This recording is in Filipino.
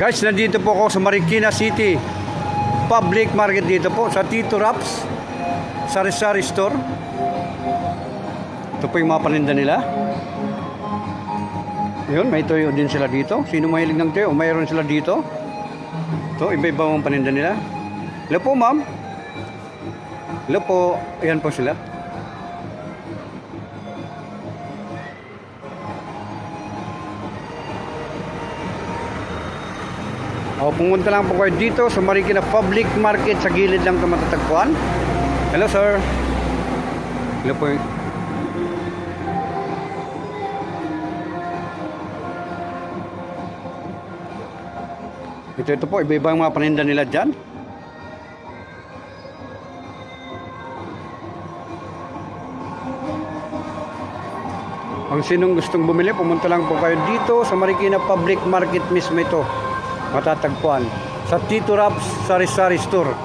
Guys, nandito po ako sa Marikina City Public Market, dito po sa Tito Raps Sari-Sari Store. Ito po yung mga paninda nila. Yun, may toyo din sila dito. Sino mahilig ng toyo? Mayroon sila dito. Ito, iba-iba ang paninda nila. Hello po, ma'am. Hello po. Ayan po sila. O, pumunta lang po kayo dito sa Marikina Public Market, sa gilid lang ito matatagpuan. Hello, sir. Hello po. Ito po, iba-iba ang mga paninda nila dyan. Kung sinong gustong bumili, pumunta lang po kayo dito sa Marikina Public Market mismo ito matatagpuan sa Tito Raps Sari-Sari Store.